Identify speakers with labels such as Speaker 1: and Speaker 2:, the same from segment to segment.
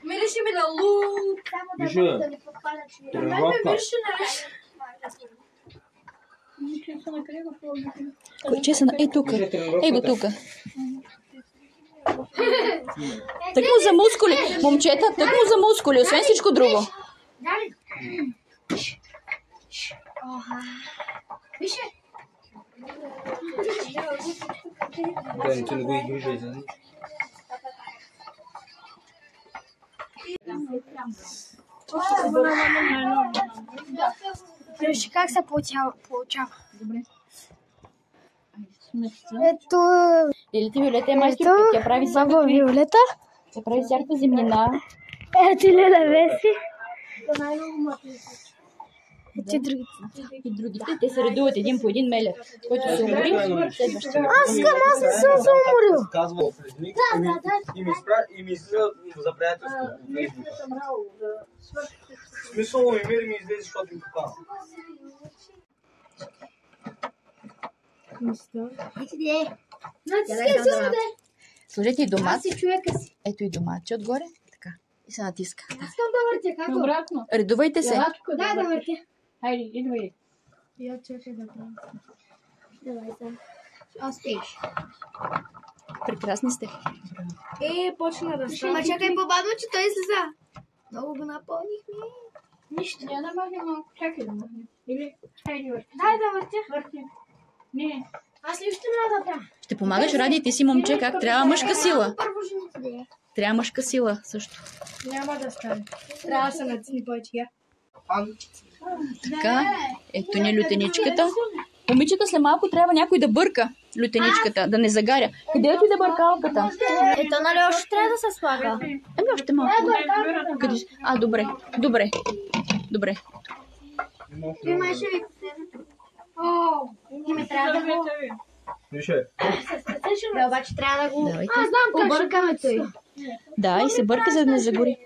Speaker 1: Мирише ми на лук.
Speaker 2: Вижу. Тревока.
Speaker 3: Чесън, ей тук. Ей го тук. Тъкмо за мускули. Момчета, тъкмо за мускули, освен всичко друго.
Speaker 1: Више.
Speaker 2: Да, ти не го игрижай за нищо.
Speaker 1: Виж как се получава.
Speaker 3: Добре.
Speaker 1: Ето...
Speaker 3: Лилите Виолета е майстор, тя прави
Speaker 1: баба Виолета.
Speaker 3: Тя прави всякаква земнина.
Speaker 1: Ето Леля Веси. Ето другите.
Speaker 3: И другите, те се редуват един по един мелер, който се умори.
Speaker 1: Аз не съм се уморил.
Speaker 2: Казвал Фризник и ми излиза за приятелство. В смисъл ми излезе, защото им покана.
Speaker 3: Сложете и домат. Ето и доматче отгоре. Така. И се натиска.
Speaker 1: Искам да въртя. Как?
Speaker 4: Обратно.
Speaker 3: Редувайте се.
Speaker 1: Да, да въртя.
Speaker 4: Хайде, идвай.
Speaker 1: Я чакай да правя. Давай сам. Аз стоиш.
Speaker 3: Прекрасни сте.
Speaker 1: Почна да става. Ма чакай по-бавно, че той слиза. Много го напълнихме. Нищо.
Speaker 4: Я да махнем малко. Чакай да махнем. Или, хайде върти.
Speaker 1: Дай да въртя.
Speaker 4: Върти. Не.
Speaker 1: Аз нищо не да правя.
Speaker 3: Ще помагаш, Ради, ти си момче, как трябва мъжка сила.
Speaker 1: Първо жените да е.
Speaker 3: Трябва мъжка сила също.
Speaker 1: Няма да стане. Трябва да се натисни повече.
Speaker 3: Така, ето ни лютеничката. Момичета, след малко трябва някой да бърка лютеничката, да не загаря. Къде е ти да бърка алката?
Speaker 1: Ето, нали още трябва да се слага?
Speaker 3: Еми още малко. Къде? Добре, добре, добре.
Speaker 1: Ти имаш ли? И ме трябва да го...
Speaker 2: Више.
Speaker 1: Да, обаче трябва да го...
Speaker 3: Давайте.
Speaker 1: Аз знам как бъркаме той.
Speaker 3: Да, и се бърка, за да не загори.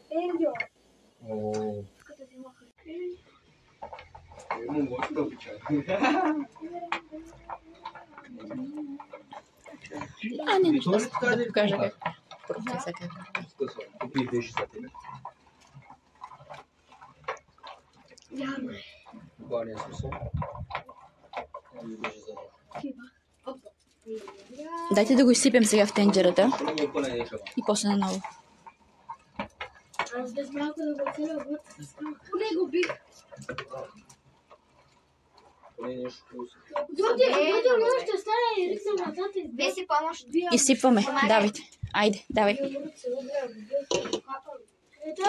Speaker 3: Не, да покажа как. Процеса как.
Speaker 2: Какви беше за тебе? Буквалния смисъл.
Speaker 3: Дайте да го изсипем сега в тенджерата и после наново.
Speaker 1: Аз без малко да го целя вътре. Поне го бих. Ще стане и рисам назад и беси помощ.
Speaker 3: Изсипваме. Давайте. Айде, давай. Ето.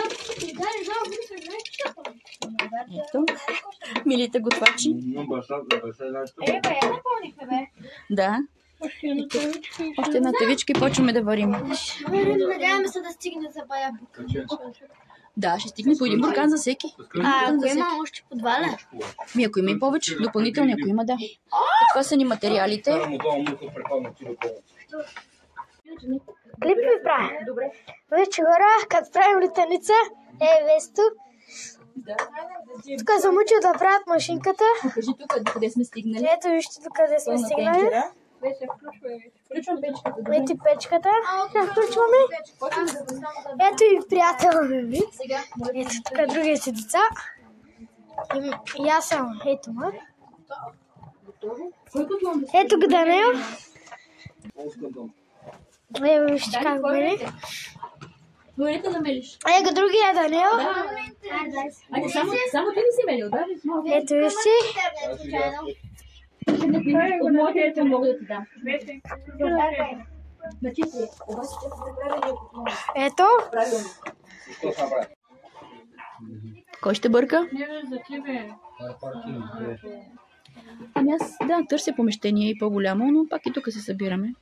Speaker 3: Милите готвачи. Да. Ето. Още една тавичка и почваме да варим.
Speaker 1: Надяваме се да стигне за бая.
Speaker 3: Да, ще стигне по един буркан за всеки.
Speaker 1: Ако има още по два ли?
Speaker 3: Ако има и повече, допълнителни, ако има, да. Това са ни материалите.
Speaker 1: Клип ви правя. Добре. Вече хора, като правим летеница, Весто. Тук съм учил да правят машинката.
Speaker 3: Кажи тук, къде сме стигнали.
Speaker 1: Ето вижте тук къде сме стигнали.
Speaker 4: Включвам печката.
Speaker 1: Ето и печката. Включваме. Ето и приятел ми. Ето тук другите деца. И аз съм. Ето ма. Ето го Данел. Ево вижте как бъде.
Speaker 3: Говорите да мелиш.
Speaker 1: Его другия Данел.
Speaker 3: Айде, само ти не си мелил, да?
Speaker 1: Ето вижте.
Speaker 3: От моите ето мога да ти дам.
Speaker 1: Ето.
Speaker 3: Кой ще бърка? Ами аз, да, търся помещение и по-голямо, но пак и тук се събираме.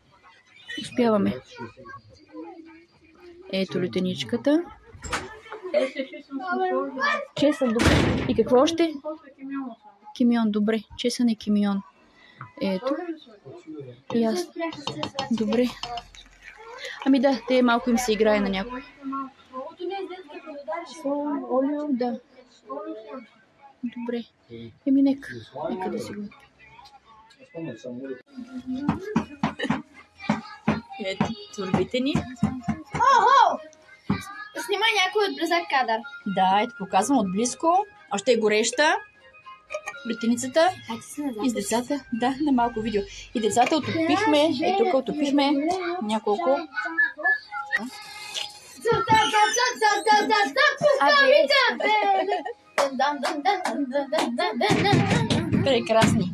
Speaker 3: Успяваме. Ето лютеничката. Чесън, добре. И какво още? Кимион, добре. Чесън и кимион. Ето. И аз. Добре. Ами да, те малко им се играе на някой. Олио, да. Добре. Еми нека да си го. Ето, турбите ни.
Speaker 1: Снимай някой от близък кадър.
Speaker 3: Да, ето показвам от близко. Още е гореща. Лютеницата и с децата. Да, на малко видео. И децата отопихме. Тук отопихме няколко. Прекрасни.